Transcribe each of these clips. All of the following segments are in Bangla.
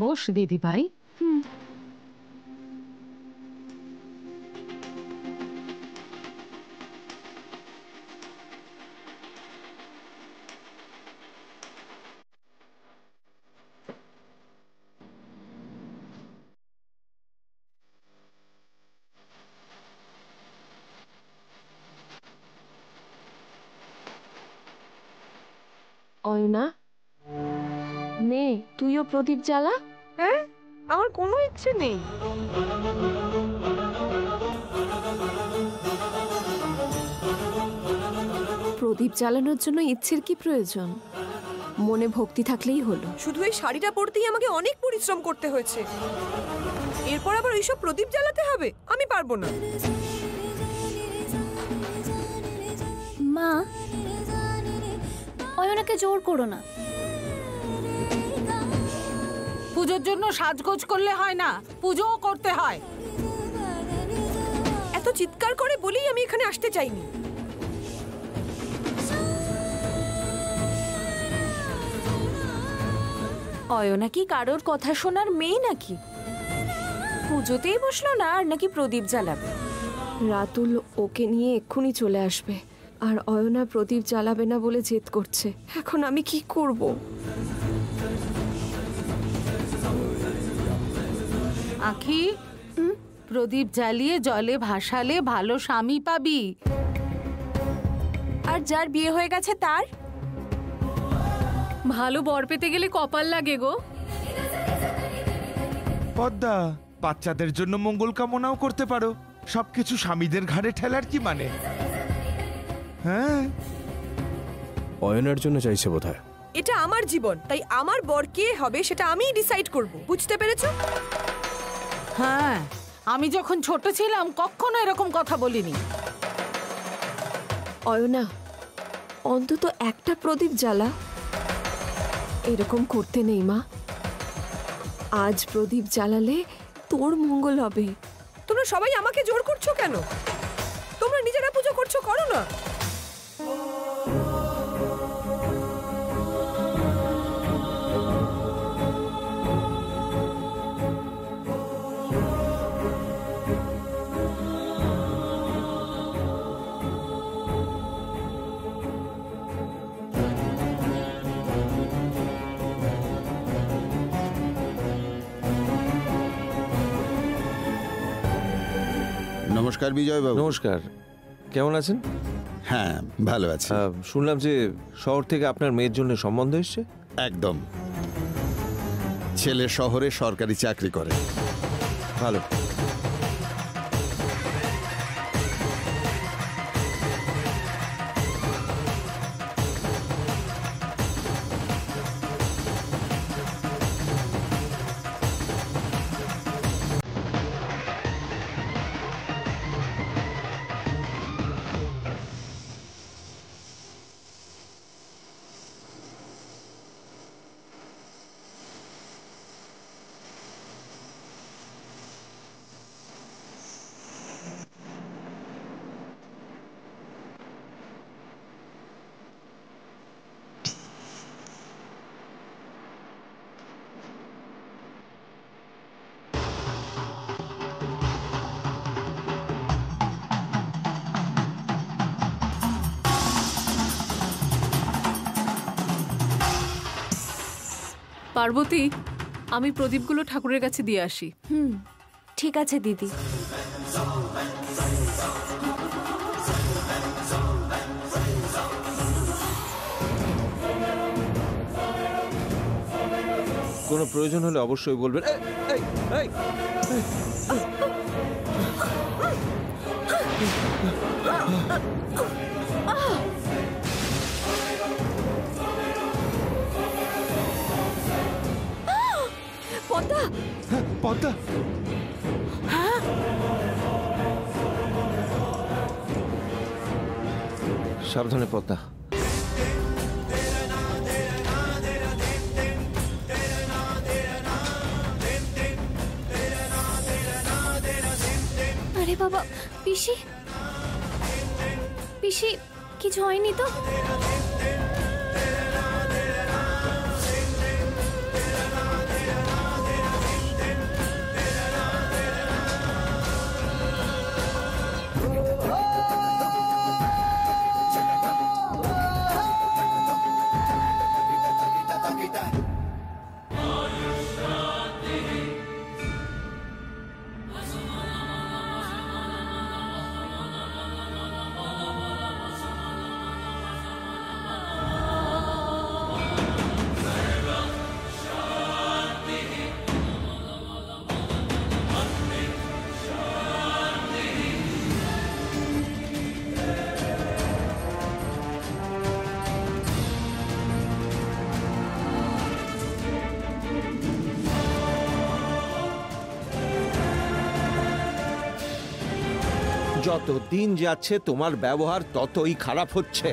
বস দিদি ভাই। অয়না, নে তুইও প্রদীপ জ্বালা। হ্যাঁ, আমার কোনো ইচ্ছে নেই। প্রদীপ জ্বালানোর জন্য ইচ্ছের কি প্রয়োজন? মনে ভক্তি থাকলেই হলো। শুধু এই শাড়িটা পরতেই আমাকে অনেক পরিশ্রম করতে হয়েছে, এরপর আবার ওইসব প্রদীপ জ্বালাতে হবে? আমি পারবো না। মা, অয়নাকে জোর করো না। পুজোর জন্য সাজগোজ করলে হয় না, পুজোও করতে হয়। এত চিৎকার করে বলেই আমি এখানে আসতে চাইনি। অয়না কি কারোর কথা শোনার মেয়ে নাকি? পুজোতেই বসলো না আর নাকি প্রদীপ জ্বালাবে। রাতুল ওকে নিয়ে এক্ষুনি চলে আসবে, আর অয়না প্রদীপ জ্বালাবে না বলে জেদ করছে। এখন আমি কি করব? আখি, প্রদীপ জ্বালিয়ে জলে ভাসালে ভালো স্বামী পাবি। আর যার বিয়ে হয়ে গেছে তার? ভালো বর পেতে গেলে কপাল লাগে গো। পদ্মা, বাচ্চাদের জন্য মঙ্গল কামনাও করতে পারো। সবকিছু স্বামীদের ঘাড়ে ঠেলার কি মানে? হ্যাঁ, অয়নার জন্য চাইছে বোধহয়। এটা আমার জীবন, তাই আমার বর কে হবে সেটা আমিই ডিসাইড করব। বুঝতে পেরেছো? হ্যাঁ, আমি যখন ছোট ছিলাম কখনো এরকম কথা বলিনি। অয়না, অন্তত একটা প্রদীপ জ্বালা। এরকম করতে নেই মা। আজ প্রদীপ জ্বালালে তোর মঙ্গল হবে। তোমরা সবাই আমাকে জোর করছো কেন? তোমরা নিজেরা পুজো করছো, করো না। নমস্কার বিজয় বাবু। নমস্কার, কেমন আছেন? হ্যাঁ, ভালো আছি। শুনলাম যে শহর থেকে আপনার মেয়ের জন্য সম্বন্ধ এসছে। একদম। ছেলে শহরে সরকারি চাকরি করে। ভালো। পার্বতী, আমি প্রদীপগুলো ঠাকুরের কাছে দিয়ে আসি। ঠিক আছে দিদি। কোনো প্রয়োজন হলে অবশ্যই বলবেন। পদ্মা, পদ্মা, সাবধানে পদ্মা। আরে বাবা, পিসি পিসি, কিছু হয়নি তো? যত দিন যাচ্ছে তোমার ব্যবহার ততই খারাপ হচ্ছে।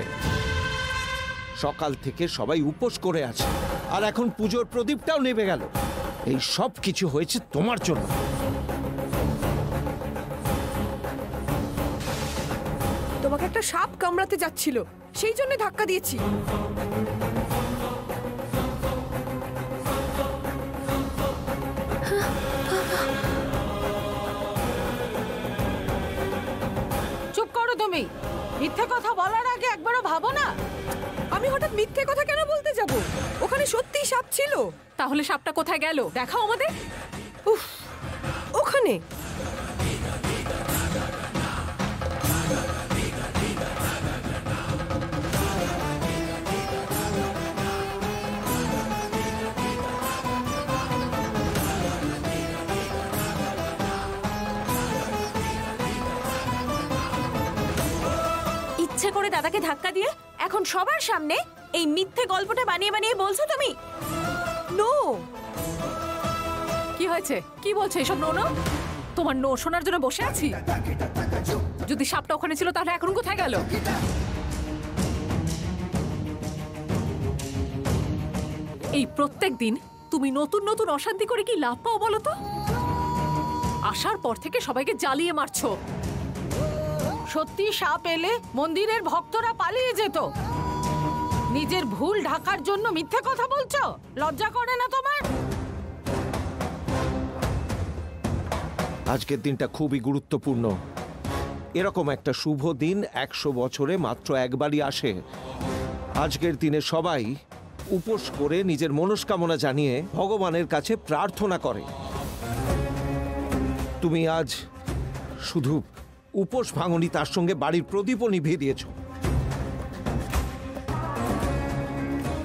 সকাল থেকে সবাই উপোস করে আছে, আর এখন পুজোর প্রদীপটাও নেভে গেল। এই সব কিছু হয়েছে তোমার জন্য। তোমাকে একটা সাপ কামড়াতে যাচ্ছিল, সেই জন্য ধাক্কা দিয়েছি। চুপ করো তুমি। মিথ্যে কথা বলার আগে একবারও ভাবো না। আমি হঠাৎ মিথ্যে কথা কেন বলতে যাব? ওখানে সত্যিই সাপ ছিল। তাহলে সাপটা কোথায় গেল দেখাও আমাদের। উফ, ওখানে ইচ্ছে করে দাদাকে ধাক্কা দিয়ে এখন সবার সামনে এই মিথ্যে গল্পটা বানিয়ে বানিয়ে বলছো তুমি? নো। কি হয়েছে? কি বলছো এসব? No no? তোমার নো শোনার জন্য বসে আছি। যদি সাপটা ওখানে ছিল তাহলে এখন কোথায় গেল? এই প্রত্যেক দিন তুমি নতুন নতুন অশান্তি করে কি লাভ পাও বলো তো? আসার পর থেকে সবাইকে জ্বালিয়ে মারছো। সত্যি সাপ এলে মন্দিরের ভক্তরা পালিয়ে যেত। নিজের ভুল ঢাকার জন্য মিথ্যে কথা বলছো? লজ্জা করে না তোমার? আজকের দিনটা খুবই গুরুত্বপূর্ণ। এরকম একটা শুভ দিন 100 বছরে মাত্র একবারই আসে। আজকের দিনে সবাই উপোস করে নিজের মনস্কামনা জানিয়ে ভগবানের কাছে প্রার্থনা করে। তুমি আজ শুধু উপোস ভাঙনি, তার সঙ্গে বাড়ির প্রদীপও নিভিয়ে দিয়েছ।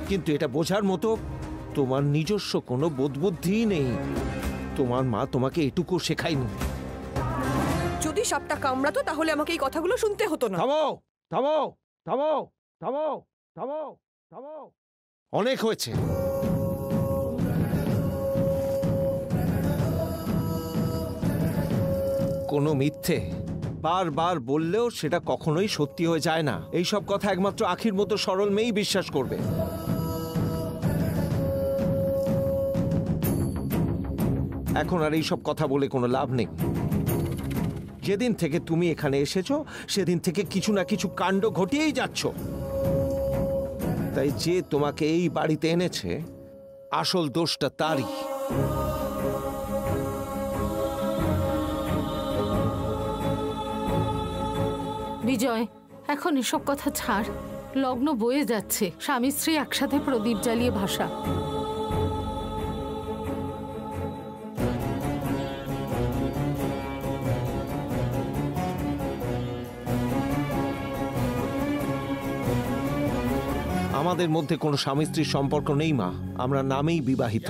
কিন্তু এটা বোঝার মতো তোমার নিজস্ব কোনো বোধবুদ্ধিই নেই। তোমার মা তোমাকে এটুকু শেখায়নি। যদি সাপটা কামড়াতো তাহলে আমাকে এই কথাগুলো শুনতে হতো না। থামো থামো থামো থামো থামো থামো, অনেক হয়েছে। কোনো মিথ্যে বারবার বললেও সেটা কখনোই সত্যি হয়ে যায় না। এইসব কথা একমাত্র আখির মতো সরল মেয়েই বিশ্বাস করবে। এখন আর এইসব কথা বলে কোনো লাভ নেই। যেদিন থেকে তুমি এখানে এসেছো সেদিন থেকে কিছু না কিছু কাণ্ড ঘটিয়েই যাচ্ছ। তাই যে তোমাকে এই বাড়িতে এনেছে আসল দোষটা তারই। বিজয়, এখন এসব কথা ছাড়। লগ্ন বয়ে যাচ্ছে, স্বামী স্ত্রী একসাথে প্রদীপ জ্বালিয়ে ভাসা। আমাদের মধ্যে কোনো স্বামী স্ত্রীর সম্পর্ক নেই মা, আমরা নামেই বিবাহিত।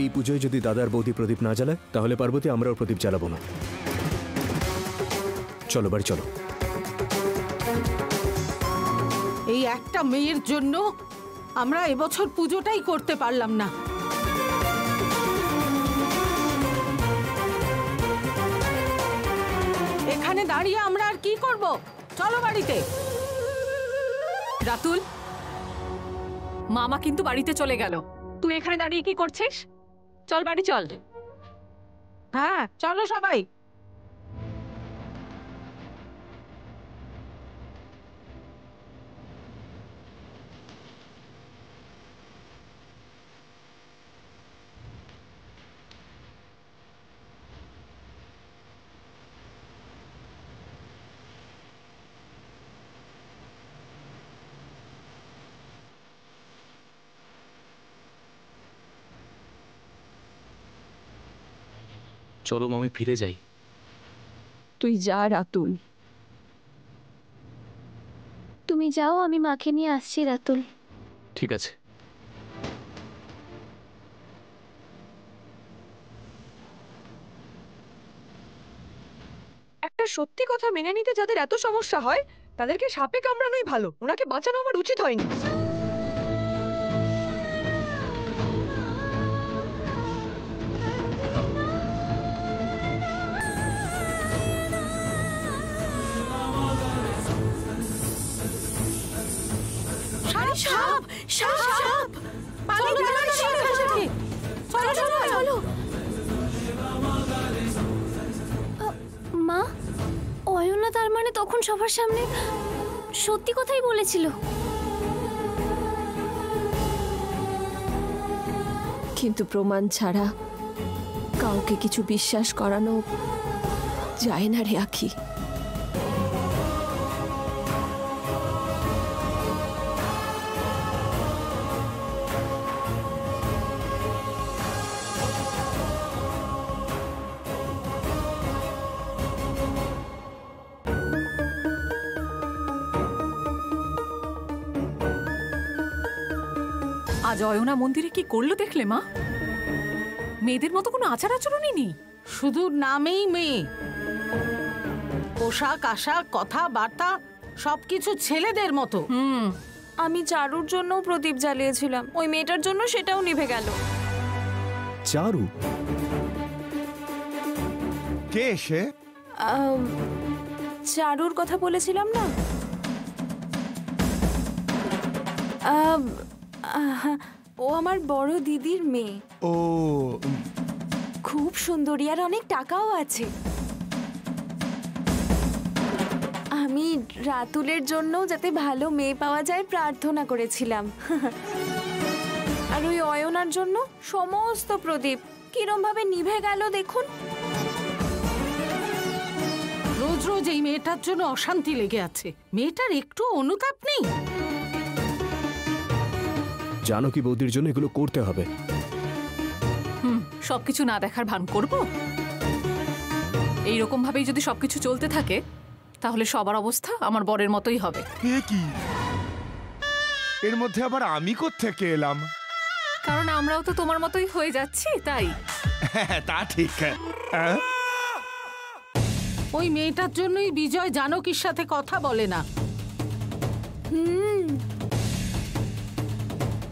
এই পুজোয় যদি দাদার বৌদি প্রদীপ না জ্বালায় তাহলে পার্বতী আমরাও প্রদীপ জ্বালাবো না। চলো বাড়ি চলো। এই একটা মেয়ের জন্য আমরা এবছর পুজোটাই করতে পারলাম না। এখানে দাঁড়িয়ে আমরা আর কি করব? চলো বাড়িতে। রাতুল, মামা কিন্তু বাড়িতে চলে গেল। তুই এখানে দাঁড়িয়ে কি করছিস? চল বাড়ি চল। হ্যাঁ চলো সবাই। চলো মামি ফিরে যাই। তুই যা রাতুল। তুমি যাও, আমি মাকে নিয়ে আসছি রাতুল। ঠিক আছে। একটা সত্যি কথা মেনে নিতে যাদের এত সমস্যা হয় তাদেরকে সাপে কামড়ানোই ভালো, ওনাকে বাঁচানো আমার উচিত হয়নি। সাপ সাপ সাপ চলো চলো চলো। মা, অয়না তার মানে তখন সবার সামনে সত্যি কথাই বলেছিল। কিন্তু প্রমাণ ছাড়া কাউকে কিছু বিশ্বাস করানো যায় না রে আখি। আজ অয়না মন্দিরে কি করলো দেখলে মা? মেয়েদের মতো কোনো আচার আচরণই নেই, শুধু নামেই মেয়ে। পোশাক আশাক কথাবার্তা সবকিছু ছেলেদের মতো। আমি চারুর জন্য প্রদীপ জ্বালিয়েছিলাম, ওই মেয়েটার জন্য সেটাও নিভে গেল। চারু? কে এসে? চারুর কথা বলেছিলাম না? ও আমার বড় দিদির মেয়ে। ও খুব সুন্দরী আর অনেক টাকাও আছে। আমি রাতুলের জন্য যাতে ভালো মেয়ে পাওয়া যায় প্রার্থনা করেছিলাম। আর ওই অয়নার জন্য সমস্ত প্রদীপ কিরম ভাবে নিভে গেল দেখুন। রোজ রোজ এই মেয়েটার জন্য অশান্তি লেগে আছে। মেয়েটার একটু অনুতাপ নেই। জানো কি বৌদির জন্য এগুলো করতে হবে। সবকিছু না দেখার ভান করব? এইরকম ভাবেই যদি সবকিছু চলতে থাকে তাহলে সবার অবস্থা আমার বরের মতোই হবে। এ কি? এর মধ্যে আবার আমি কোত্থেকে এলাম? কারণ আমরাও তো তোমার মতোই হয়ে যাচ্ছি, তাই। হ্যাঁ, তা ঠিক। ওই মেয়েটার জন্যই বিজয় জানকীর সাথে কথা বলে না।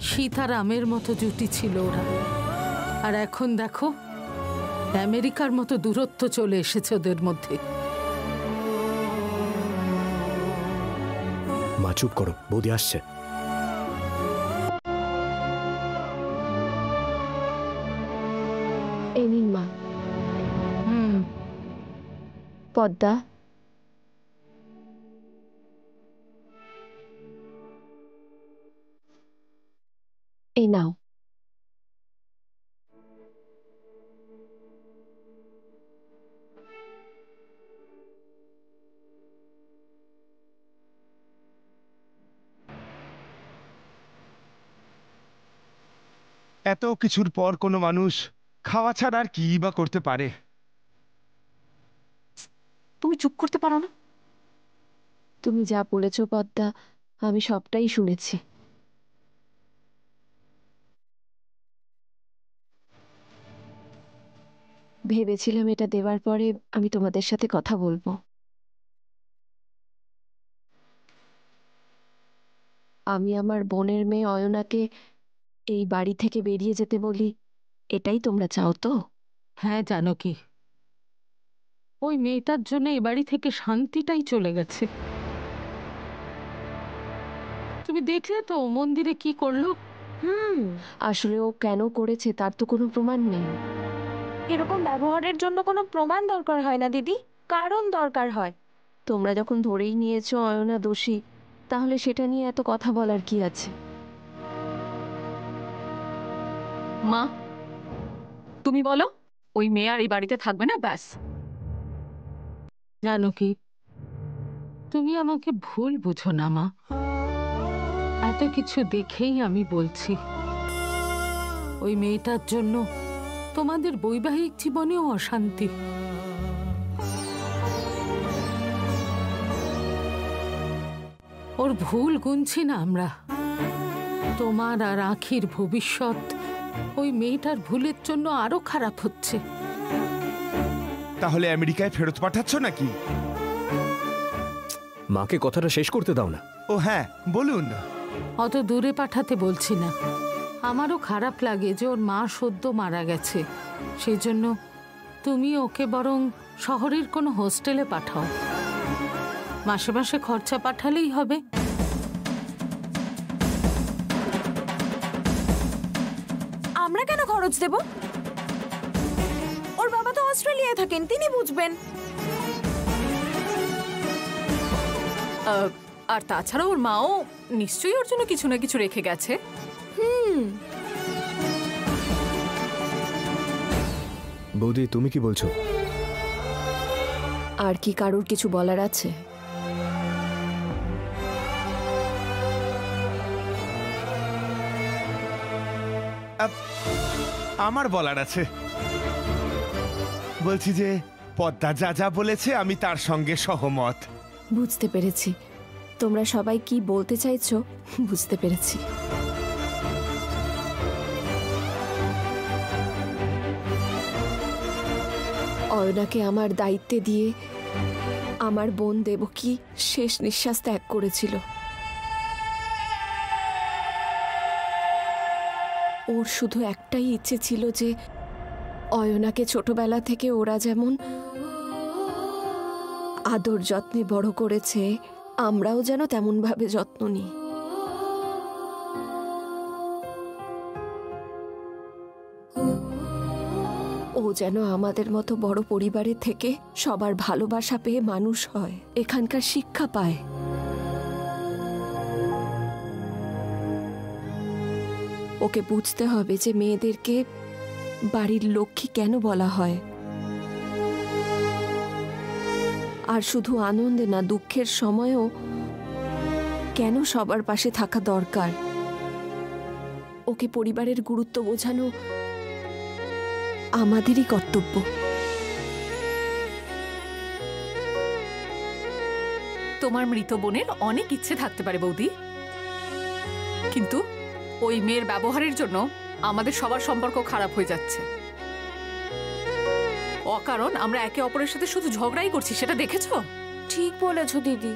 সীতারামের মতো জুটি ছিল ওরা, আর এখন দেখো আমেরিকার মতো দূরত্ব চলে এসেছে ওদের মধ্যে। মা চুপ করো, বৌদি আসছে। এই নিন মা। পদ্মা, এই নাও। এত কিছুর পর কোনো মানুষ খাওয়া ছাড়া আর কি বা করতে পারে? তুমি চুপ করতে পারো না? তুমি যা বলেছ পদ্মা, আমি সবটাই শুনেছি। ভেবেছিলাম এটা দেওয়ার পরে আমি তোমাদের সাথে কথা বলবো। আমি আমার বোনের মেয়ে অয়নাকে এই বাড়ি থেকে বেরিয়ে যেতে বলি, এটাই তোমরা চাও তো? হ্যাঁ জানকী, ওই মেয়েটার জন্য এ বাড়ি থেকে শান্তিটাই চলে গেছে। তুমি দেখলে তো মন্দিরে কি করলো। আসলে ও কেন করেছে তার তো কোনো প্রমাণ নেই। এরকম ব্যবহারের জন্য কোনো প্রমাণ দরকার হয় না দিদি, কারণ দরকার হয়। তোমরা যখন ধরেই নিয়েছো অয়না দোষী, তাহলে সেটা নিয়ে এত কথা বলার কি আছে? মা, তুমি বলো ওই মেয়ে আর এই বাড়িতে থাকবে না, ব্যাস। জানকী, তুমি আমাকে ভুল বুঝো না মা। এত কিছু দেখেই আমি বলছি, ওই মেয়েটার জন্য তোমাদের বৈবাহিক জীবনেও অশান্তি। ওর ভুল গুনছি না আমরা। তোমার আর আখির ভবিষ্যৎ ওই মেয়েটার ভুলের জন্য আরো খারাপ হচ্ছে। তাহলে আমেরিকায় ফেরত পাঠাচ্ছ নাকি? মাকে কথাটা শেষ করতে দাও না। ও হ্যাঁ, বলুন। অত দূরে পাঠাতে বলছি না, আমারও খারাপ লাগে যে ওর মা সদ্য মারা গেছে। সেই জন্য তুমি ওকে বরং শহরের কোনো হোস্টেলে পাঠাও, মাসে মাসে খরচা পাঠালেই হবে। আমরা কেন খরচ দেব? ওর বাবা তো অস্ট্রেলিয়ায় থাকেন, তিনি বুঝবেন। আর তাছাড়া ওর মাও নিশ্চয়ই ওর জন্য কিছু না কিছু রেখে গেছে। বৌদি, তুমি কি বলছো? আর কি কারোর কিছু বলার আছে? আমার বলার আছে। বলছি যে পদ্মা যা যা বলেছে আমি তার সঙ্গে সহমত। বুঝতে পেরেছি তোমরা সবাই কি বলতে চাইছো, বুঝতে পেরেছি। অয়নাকে আমার দায়িত্বে দিয়ে আমার বোন দেবকী শেষ নিঃশ্বাস ত্যাগ করেছিল। ওর শুধু একটাই ইচ্ছে ছিল যে অয়নাকে ছোটবেলা থেকে ওরা যেমন আদর যত্নে বড় করেছে, আমরাও যেন তেমন ভাবে যত্ন নিই। ও যেন আমাদের মতো বড় পরিবারের থেকে সবার ভালোবাসা পেয়ে মানুষ হয়, এখানকার শিক্ষা পায়। ওকে বুঝতে হবে যে মেয়েদেরকে বাড়ির লক্ষ্মী কেন বলা হয়, আর শুধু আনন্দে না দুঃখের সময়ও কেন সবার পাশে থাকা দরকার। ওকে পরিবারের গুরুত্ব বোঝানো আমাদেরই কর্তব্য। তোমার মৃত বোনের অনেক ইচ্ছে থাকতে পারে বৌদি, কিন্তু ওই মেয়ের ব্যবহারের জন্য আমাদের সবার সম্পর্ক খারাপ হয়ে যাচ্ছে। অকারণ আমরা একে অপরের সাথে শুধু ঝগড়াই করছি, সেটা দেখেছো? ঠিক বলেছো দিদি,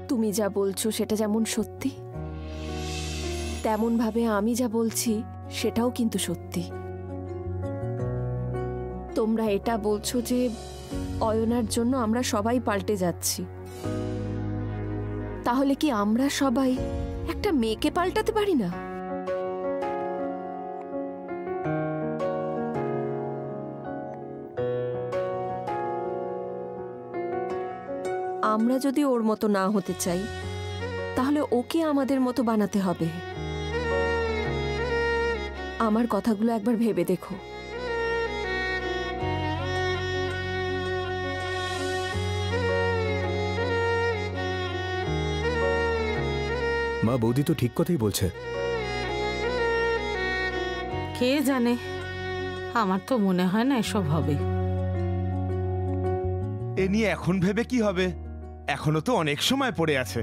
তুমি যা বলছো সেটা যেমন সত্যি, তেমন ভাবে আমি যা বলছি সেটাও কিন্তু সত্যি। তোমরা এটা বলছো যে অয়নার জন্য আমরা সবাই পাল্টে যাচ্ছি, তাহলে কি আমরা সবাই একটা মেয়েকে পাল্টাতে পারি না? আমরা যদি ওর মতো না হতে চাই তাহলে ওকে আমাদের মতো বানাতে হবে। আমার কথাগুলো একবার ভেবে দেখো। মা, বৌদি তো ঠিক কথাই বলছে। কে জানে, আমার তো মনে হয় না এসব হবে। এ নিয়ে এখন ভেবে কি হবে? এখনো তো অনেক সময় পড়ে আছে।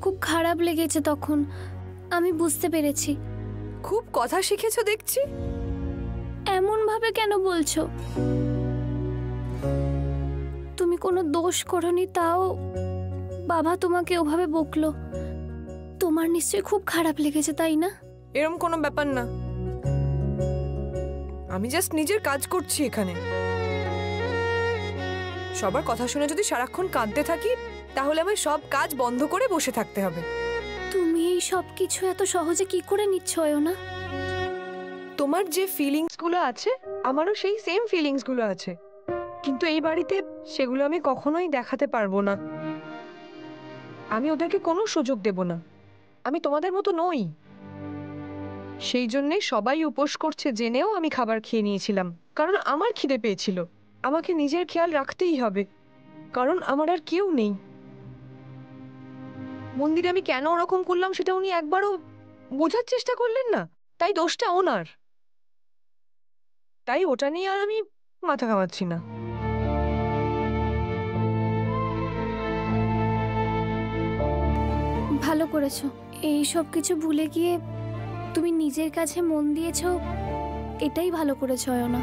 খুব খারাপ লেগেছে তখন, আমি বুঝতে পেরেছি। খুব কথা শিখেছো দেখছি। এমন ভাবে কেন বলছো? তুমি কোনো দোষ করনি, তাও বাবা তোমাকে ওভাবে বকলো। তোমার নিশ্চয়ই খুব খারাপ লেগেছে, তাই না? এরকম কোনো ব্যাপার না, আমি জাস্ট নিজের কাজ করছি এখানে। সবার কথা শুনে যদি সারাক্ষণ কাঁদতে থাকি তাহলে আমি সব কাজ বন্ধ করে বসে থাকতে হবে। তুমি এই সব কিছু এত সহজে কি করে নিচ্ছ না? তোমার যে ফিলিংস গুলো আছে আমারও সেই সেম ফিলিংস গুলো আছে, কিন্তু এই বাড়িতে সেগুলো আমি কখনোই দেখাতে পারবো না। আমি ওদেরকে কোনো সুযোগ দেব না। আমি তোমাদের মতো নই। সেই জন্যে সবাই উপোস করছে জেনেও আমি খাবার খেয়ে নিয়েছিলাম, কারণ আমার খিদে পেয়েছিল। আমাকে নিজের খেয়াল রাখতেই হবে, কারণ আমার আর কেউ নেই। মন্দিরে আমি কেন ওরকম করলাম সেটা উনি একবারও বোঝার চেষ্টা করলেন না, তাই দোষটা ওনার। তাই ওটা নিয়ে আর আমি মাথা ঘামাচ্ছি না। ভালো করেছো, এই সব কিছু ভুলে গিয়ে তুমি নিজের কাছে মন দিয়েছো, এটাই ভালো করেছো অয়না।